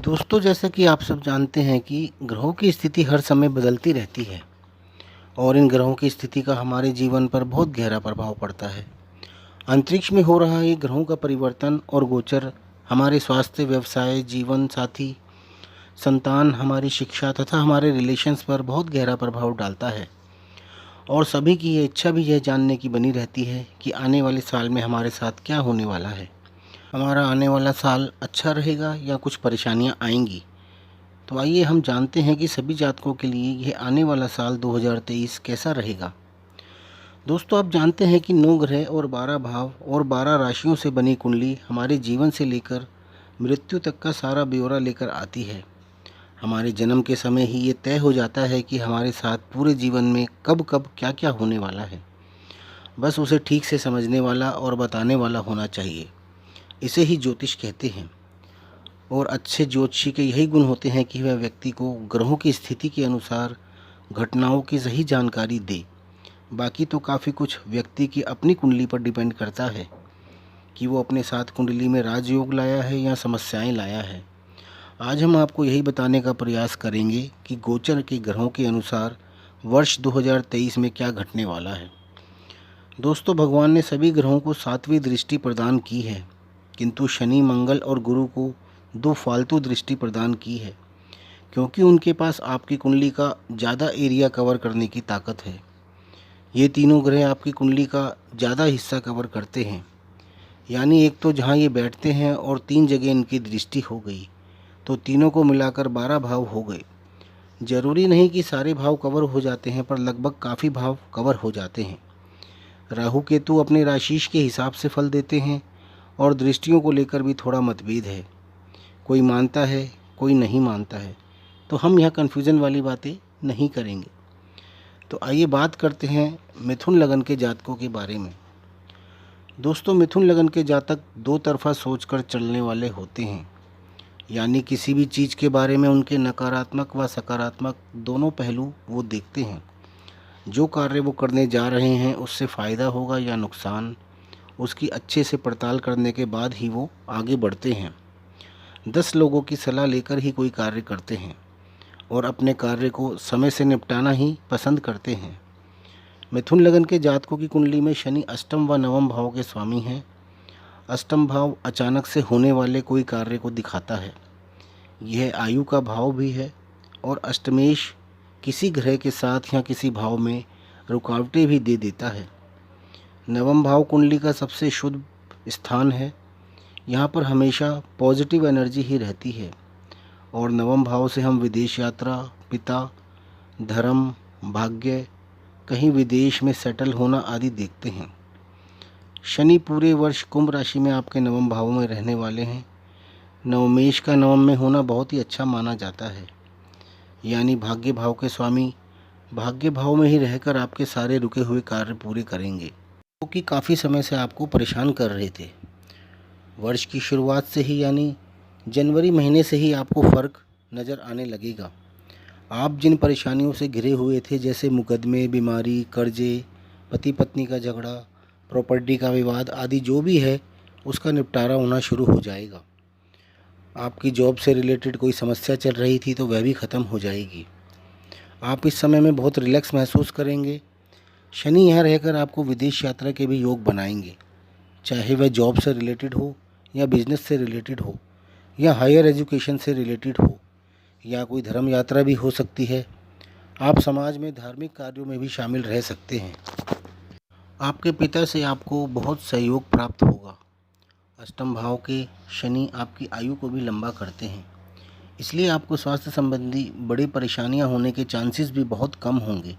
दोस्तों, जैसा कि आप सब जानते हैं कि ग्रहों की स्थिति हर समय बदलती रहती है और इन ग्रहों की स्थिति का हमारे जीवन पर बहुत गहरा प्रभाव पड़ता है। अंतरिक्ष में हो रहा ये ग्रहों का परिवर्तन और गोचर हमारे स्वास्थ्य, व्यवसाय, जीवन साथी, संतान, हमारी शिक्षा तथा हमारे रिलेशंस पर बहुत गहरा प्रभाव डालता है। और सभी की ये इच्छा भी यह जानने की बनी रहती है कि आने वाले साल में हमारे साथ क्या होने वाला है। हमारा आने वाला साल अच्छा रहेगा या कुछ परेशानियां आएंगी। तो आइए हम जानते हैं कि सभी जातकों के लिए यह आने वाला साल 2023 कैसा रहेगा। दोस्तों, आप जानते हैं कि 9 ग्रह और 12 भाव और 12 राशियों से बनी कुंडली हमारे जीवन से लेकर मृत्यु तक का सारा ब्यौरा लेकर आती है। हमारे जन्म के समय ही ये तय हो जाता है कि हमारे साथ पूरे जीवन में कब कब क्या क्या होने वाला है। बस उसे ठीक से समझने वाला और बताने वाला होना चाहिए। इसे ही ज्योतिष कहते हैं। और अच्छे ज्योतिषी के यही गुण होते हैं कि वह व्यक्ति को ग्रहों की स्थिति के अनुसार घटनाओं की सही जानकारी दे। बाकी तो काफ़ी कुछ व्यक्ति की अपनी कुंडली पर डिपेंड करता है कि वो अपने साथ कुंडली में राजयोग लाया है या समस्याएं लाया है। आज हम आपको यही बताने का प्रयास करेंगे कि गोचर के ग्रहों के अनुसार वर्ष 2023 में क्या घटने वाला है। दोस्तों, भगवान ने सभी ग्रहों को 7वीं दृष्टि प्रदान की है, किंतु शनि, मंगल और गुरु को 2 फालतू दृष्टि प्रदान की है, क्योंकि उनके पास आपकी कुंडली का ज़्यादा एरिया कवर करने की ताकत है। ये तीनों ग्रह आपकी कुंडली का ज़्यादा हिस्सा कवर करते हैं, यानी एक तो जहाँ ये बैठते हैं और 3 जगह इनकी दृष्टि हो गई, तो तीनों को मिलाकर 12 भाव हो गए। ज़रूरी नहीं कि सारे भाव कवर हो जाते हैं, पर लगभग काफ़ी भाव कवर हो जाते हैं। राहु केतु अपने राशिश के हिसाब से फल देते हैं और दृष्टियों को लेकर भी थोड़ा मतभेद है। कोई मानता है, कोई नहीं मानता है, तो हम यहाँ कन्फ्यूज़न वाली बातें नहीं करेंगे। तो आइए बात करते हैं मिथुन लगन के जातकों के बारे में। दोस्तों, मिथुन लगन के जातक दो तरफा सोचकर चलने वाले होते हैं, यानी किसी भी चीज़ के बारे में उनके नकारात्मक व सकारात्मक दोनों पहलू वो देखते हैं। जो कार्य वो करने जा रहे हैं उससे फ़ायदा होगा या नुकसान, उसकी अच्छे से पड़ताल करने के बाद ही वो आगे बढ़ते हैं। 10 लोगों की सलाह लेकर ही कोई कार्य करते हैं और अपने कार्य को समय से निपटाना ही पसंद करते हैं। मिथुन लगन के जातकों की कुंडली में शनि अष्टम व नवम भाव के स्वामी हैं। अष्टम भाव अचानक से होने वाले कोई कार्य को दिखाता है। यह आयु का भाव भी है और अष्टमेश किसी ग्रह के साथ या किसी भाव में रुकावटें भी दे देता है। नवम भाव कुंडली का सबसे शुद्ध स्थान है। यहाँ पर हमेशा पॉजिटिव एनर्जी ही रहती है और नवम भाव से हम विदेश यात्रा, पिता, धर्म, भाग्य, कहीं विदेश में सेटल होना आदि देखते हैं। शनि पूरे वर्ष कुंभ राशि में आपके नवम भाव में रहने वाले हैं। नवमेश का नवम में होना बहुत ही अच्छा माना जाता है, यानी भाग्य भाव के स्वामी भाग्य भाव में ही रहकर आपके सारे रुके हुए कार्य पूरे करेंगे, जो कि काफ़ी समय से आपको परेशान कर रहे थे। वर्ष की शुरुआत से ही, यानी जनवरी महीने से ही आपको फ़र्क नज़र आने लगेगा। आप जिन परेशानियों से घिरे हुए थे, जैसे मुकदमे, बीमारी, कर्जे, पति पत्नी का झगड़ा, प्रॉपर्टी का विवाद आदि जो भी है, उसका निपटारा होना शुरू हो जाएगा। आपकी जॉब से रिलेटेड कोई समस्या चल रही थी तो वह भी ख़त्म हो जाएगी। आप इस समय में बहुत रिलैक्स महसूस करेंगे। शनि यहाँ रहकर आपको विदेश यात्रा के भी योग बनाएंगे, चाहे वह जॉब से रिलेटेड हो या बिजनेस से रिलेटेड हो या हायर एजुकेशन से रिलेटेड हो या कोई धर्म यात्रा भी हो सकती है। आप समाज में धार्मिक कार्यों में भी शामिल रह सकते हैं। आपके पिता से आपको बहुत सहयोग प्राप्त होगा। अष्टम भाव के शनि आपकी आयु को भी लंबा करते हैं, इसलिए आपको स्वास्थ्य संबंधी बड़ी परेशानियां होने के चांसेस भी बहुत कम होंगे।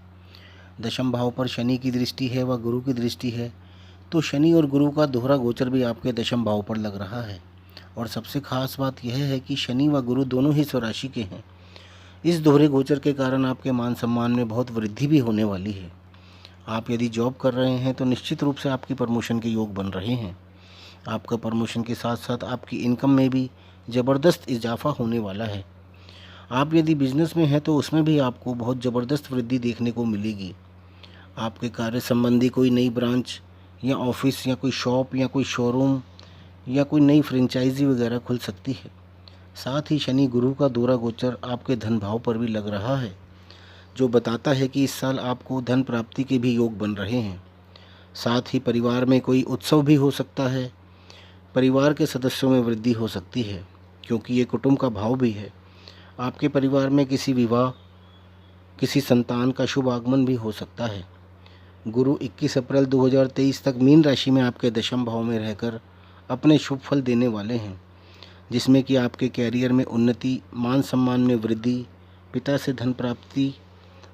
दशम भाव पर शनि की दृष्टि है व गुरु की दृष्टि है, तो शनि और गुरु का दोहरा गोचर भी आपके दशम भाव पर लग रहा है। और सबसे खास बात यह है कि शनि व गुरु दोनों ही स्वराशि के हैं। इस दोहरे गोचर के कारण आपके मान सम्मान में बहुत वृद्धि भी होने वाली है। आप यदि जॉब कर रहे हैं तो निश्चित रूप से आपकी प्रमोशन के योग बन रहे हैं। आपका प्रमोशन के साथ साथ आपकी इनकम में भी ज़बरदस्त इजाफा होने वाला है। आप यदि बिजनेस में हैं तो उसमें भी आपको बहुत ज़बरदस्त वृद्धि देखने को मिलेगी। आपके कार्य संबंधी कोई नई ब्रांच या ऑफिस या कोई शॉप या कोई शोरूम या कोई नई फ्रेंचाइजी वगैरह खुल सकती है। साथ ही शनि गुरु का दूरा गोचर आपके धन भाव पर भी लग रहा है, जो बताता है कि इस साल आपको धन प्राप्ति के भी योग बन रहे हैं। साथ ही परिवार में कोई उत्सव भी हो सकता है। परिवार के सदस्यों में वृद्धि हो सकती है, क्योंकि ये कुटुंब का भाव भी है। आपके परिवार में किसी विवाह, किसी संतान का शुभ आगमन भी हो सकता है। गुरु 21 अप्रैल 2023 तक मीन राशि में आपके दशम भाव में रहकर अपने शुभ फल देने वाले हैं, जिसमें कि आपके कैरियर में उन्नति, मान सम्मान में वृद्धि, पिता से धन प्राप्ति,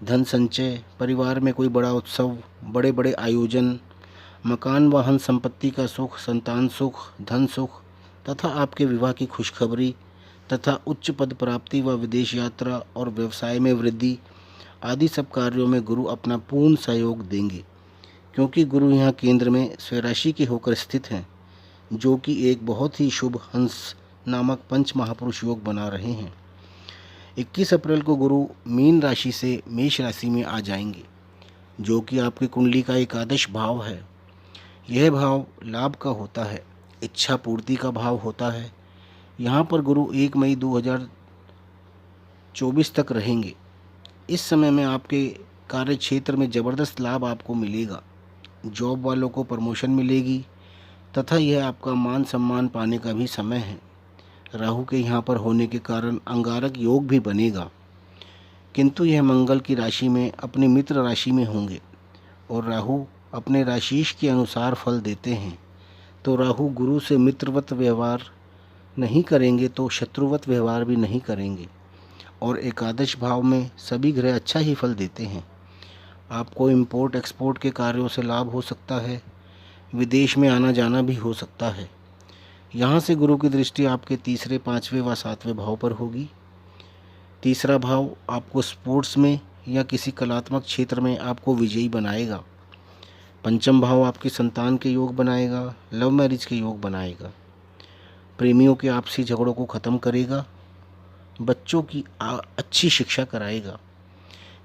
धन संचय, परिवार में कोई बड़ा उत्सव, बड़े बड़े आयोजन, मकान वाहन संपत्ति का सुख, संतान सुख, धन सुख तथा आपके विवाह की खुशखबरी तथा उच्च पद प्राप्ति व विदेश यात्रा और व्यवसाय में वृद्धि आदि सब कार्यों में गुरु अपना पूर्ण सहयोग देंगे, क्योंकि गुरु यहाँ केंद्र में स्वराशि के होकर स्थित हैं, जो कि एक बहुत ही शुभ हंस नामक पंच महापुरुष योग बना रहे हैं। 21 अप्रैल को गुरु मीन राशि से मेष राशि में आ जाएंगे, जो कि आपकी कुंडली का एकादश भाव है। यह भाव लाभ का होता है, इच्छा पूर्ति का भाव होता है। यहाँ पर गुरु 1 मई 2024 तक रहेंगे। इस समय में आपके कार्य क्षेत्र में ज़बरदस्त लाभ आपको मिलेगा। जॉब वालों को प्रमोशन मिलेगी तथा यह आपका मान सम्मान पाने का भी समय है। राहु के यहाँ पर होने के कारण अंगारक योग भी बनेगा, किंतु यह मंगल की राशि में अपनी मित्र राशि में होंगे और राहु अपने राशिश के अनुसार फल देते हैं। तो राहु गुरु से मित्रवत व्यवहार नहीं करेंगे तो शत्रुवत व्यवहार भी नहीं करेंगे, और एकादश भाव में सभी ग्रह अच्छा ही फल देते हैं। आपको इंपोर्ट एक्सपोर्ट के कार्यों से लाभ हो सकता है, विदेश में आना जाना भी हो सकता है। यहाँ से गुरु की दृष्टि आपके तीसरे, पाँचवें व सातवें भाव पर होगी। तीसरा भाव आपको स्पोर्ट्स में या किसी कलात्मक क्षेत्र में आपको विजयी बनाएगा। पंचम भाव आपकी संतान के योग बनाएगा, लव मैरिज के योग बनाएगा, प्रेमियों के आपसी झगड़ों को ख़त्म करेगा, बच्चों की अच्छी शिक्षा कराएगा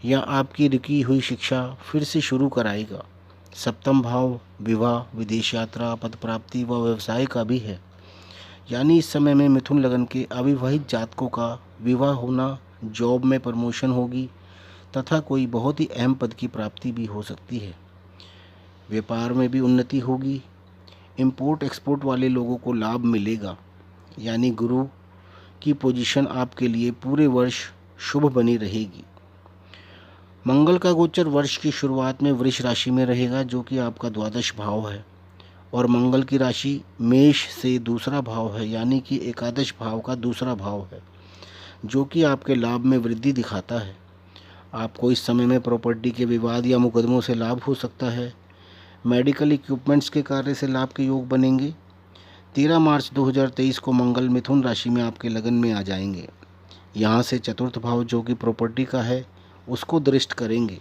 या आपकी रुकी हुई शिक्षा फिर से शुरू कराएगा। सप्तम भाव विवाह, विदेश यात्रा, पद प्राप्ति व व्यवसाय का भी है। यानी इस समय में मिथुन लगन के अविवाहित जातकों का विवाह होना, जॉब में प्रमोशन होगी तथा कोई बहुत ही अहम पद की प्राप्ति भी हो सकती है। व्यापार में भी उन्नति होगी। इंपोर्ट एक्सपोर्ट वाले लोगों को लाभ मिलेगा। यानी गुरु की पोजीशन आपके लिए पूरे वर्ष शुभ बनी रहेगी। मंगल का गोचर वर्ष की शुरुआत में वृष राशि में रहेगा, जो कि आपका द्वादश भाव है, और मंगल की राशि मेष से दूसरा भाव है, यानी कि एकादश भाव का दूसरा भाव है, जो कि आपके लाभ में वृद्धि दिखाता है। आपको इस समय में प्रॉपर्टी के विवाद या मुकदमों से लाभ हो सकता है। मेडिकल इक्विपमेंट्स के कार्य से लाभ के योग बनेंगे। 13 मार्च 2023 को मंगल मिथुन राशि में आपके लगन में आ जाएंगे। यहाँ से चतुर्थ भाव जो कि प्रॉपर्टी का है उसको दृष्ट करेंगे।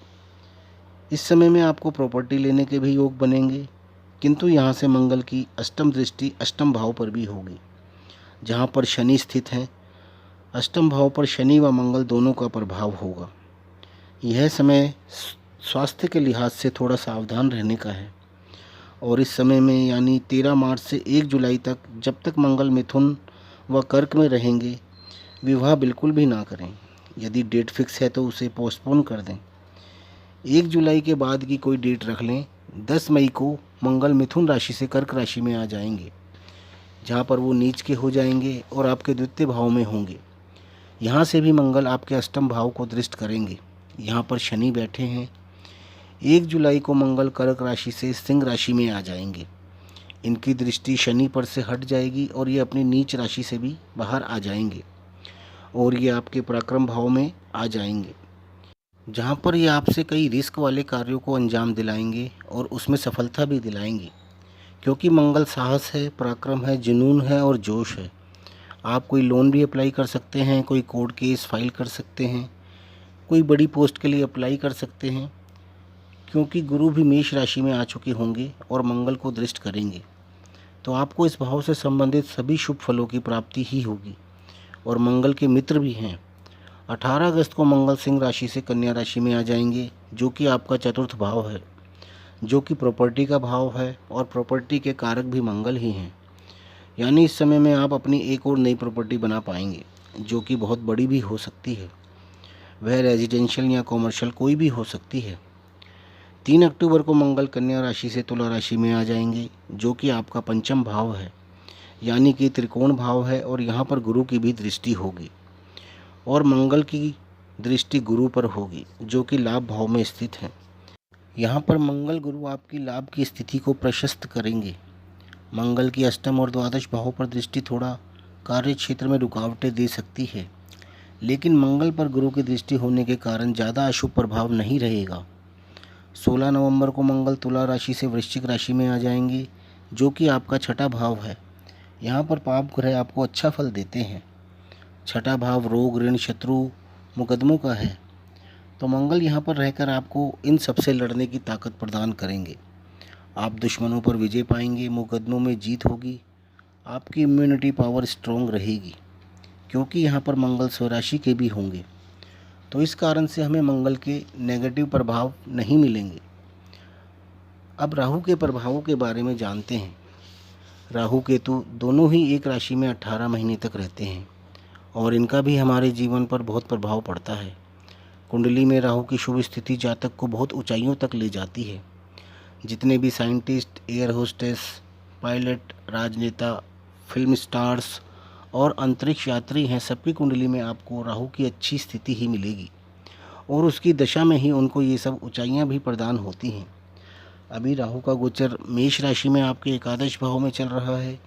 इस समय में आपको प्रॉपर्टी लेने के भी योग बनेंगे, किंतु यहाँ से मंगल की अष्टम दृष्टि अष्टम भाव पर भी होगी, जहाँ पर शनि स्थित हैं। अष्टम भाव पर शनि व मंगल दोनों का प्रभाव होगा। यह समय स्वास्थ्य के लिहाज से थोड़ा सावधान रहने का है। और इस समय में यानी 13 मार्च से 1 जुलाई तक, जब तक मंगल मिथुन व कर्क में रहेंगे, विवाह बिल्कुल भी ना करें। यदि डेट फिक्स है तो उसे पोस्टपोन कर दें। 1 जुलाई के बाद की कोई डेट रख लें। 10 मई को मंगल मिथुन राशि से कर्क राशि में आ जाएंगे, जहाँ पर वो नीच के हो जाएंगे और आपके द्वितीय भाव में होंगे। यहाँ से भी मंगल आपके अष्टम भाव को दृष्ट करेंगे। यहाँ पर शनि बैठे हैं। 1 जुलाई को मंगल कर्क राशि से सिंह राशि में आ जाएंगे। इनकी दृष्टि शनि पर से हट जाएगी और ये अपनी नीच राशि से भी बाहर आ जाएंगे और ये आपके पराक्रम भाव में आ जाएंगे, जहाँ पर ये आपसे कई रिस्क वाले कार्यों को अंजाम दिलाएंगे और उसमें सफलता भी दिलाएंगे, क्योंकि मंगल साहस है, पराक्रम है, जुनून है और जोश है। आप कोई लोन भी अप्लाई कर सकते हैं, कोई कोर्ट केस फाइल कर सकते हैं, कोई बड़ी पोस्ट के लिए अप्लाई कर सकते हैं, क्योंकि गुरु भी मेष राशि में आ चुके होंगे और मंगल को दृष्ट करेंगे। तो आपको इस भाव से संबंधित सभी शुभ फलों की प्राप्ति ही होगी और मंगल के मित्र भी हैं। 18 अगस्त को मंगल सिंह राशि से कन्या राशि में आ जाएंगे, जो कि आपका चतुर्थ भाव है, जो कि प्रॉपर्टी का भाव है और प्रॉपर्टी के कारक भी मंगल ही हैं। यानी इस समय में आप अपनी एक और नई प्रॉपर्टी बना पाएंगे, जो कि बहुत बड़ी भी हो सकती है। वह रेजिडेंशियल या कॉमर्शियल कोई भी हो सकती है। 3 अक्टूबर को मंगल कन्या राशि से तुला राशि में आ जाएंगे, जो कि आपका पंचम भाव है, यानी कि त्रिकोण भाव है, और यहाँ पर गुरु की भी दृष्टि होगी और मंगल की दृष्टि गुरु पर होगी, जो कि लाभ भाव में स्थित है। यहाँ पर मंगल गुरु आपकी लाभ की स्थिति को प्रशस्त करेंगे। मंगल की अष्टम और द्वादश भावों पर दृष्टि थोड़ा कार्य क्षेत्र में रुकावटें दे सकती है, लेकिन मंगल पर गुरु की दृष्टि होने के कारण ज़्यादा अशुभ प्रभाव नहीं रहेगा। 16 नवंबर को मंगल तुला राशि से वृश्चिक राशि में आ जाएंगे, जो कि आपका छठा भाव है। यहाँ पर पाप ग्रह आपको अच्छा फल देते हैं। छठा भाव रोग, ऋण, शत्रु, मुकदमों का है, तो मंगल यहाँ पर रहकर आपको इन सब से लड़ने की ताकत प्रदान करेंगे। आप दुश्मनों पर विजय पाएंगे, मुकदमों में जीत होगी, आपकी इम्यूनिटी पावर स्ट्रॉन्ग रहेगी, क्योंकि यहाँ पर मंगल स्वराशि के भी होंगे, तो इस कारण से हमें मंगल के नेगेटिव प्रभाव नहीं मिलेंगे। अब राहु के प्रभावों के बारे में जानते हैं। राहु केतु दोनों ही एक राशि में 18 महीने तक रहते हैं और इनका भी हमारे जीवन पर बहुत प्रभाव पड़ता है। कुंडली में राहु की शुभ स्थिति जातक को बहुत ऊंचाइयों तक ले जाती है। जितने भी साइंटिस्ट, एयर होस्टेस, पायलट, राजनेता, फिल्म स्टार्स और अंतरिक्ष यात्री हैं, सबकी कुंडली में आपको राहु की अच्छी स्थिति ही मिलेगी और उसकी दशा में ही उनको ये सब ऊंचाइयां भी प्रदान होती हैं। अभी राहु का गोचर मेष राशि में आपके एकादश भाव में चल रहा है,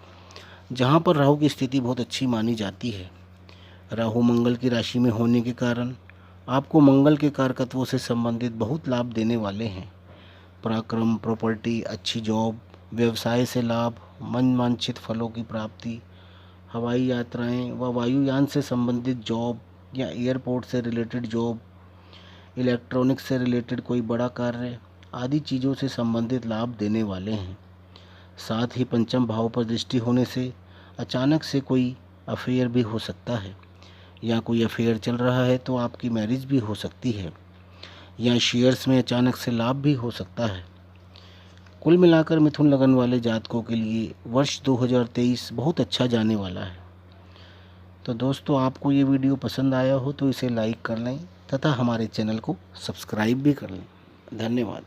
जहां पर राहु की स्थिति बहुत अच्छी मानी जाती है। राहु मंगल की राशि में होने के कारण आपको मंगल के कारकत्वों से संबंधित बहुत लाभ देने वाले हैं। पराक्रम, प्रॉपर्टी, अच्छी जॉब, व्यवसाय से लाभ, मन वांछित फलों की प्राप्ति, हवाई यात्राएं व वायुयान से संबंधित जॉब या एयरपोर्ट से रिलेटेड जॉब, इलेक्ट्रॉनिक्स से रिलेटेड कोई बड़ा कार्य आदि चीज़ों से संबंधित लाभ देने वाले हैं। साथ ही पंचम भाव पर दृष्टि होने से अचानक से कोई अफेयर भी हो सकता है, या कोई अफेयर चल रहा है तो आपकी मैरिज भी हो सकती है, या शेयर्स में अचानक से लाभ भी हो सकता है। कुल मिलाकर मिथुन लगन वाले जातकों के लिए वर्ष 2023 बहुत अच्छा जाने वाला है। तो दोस्तों, आपको ये वीडियो पसंद आया हो तो इसे लाइक कर लें तथा हमारे चैनल को सब्सक्राइब भी कर लें। धन्यवाद।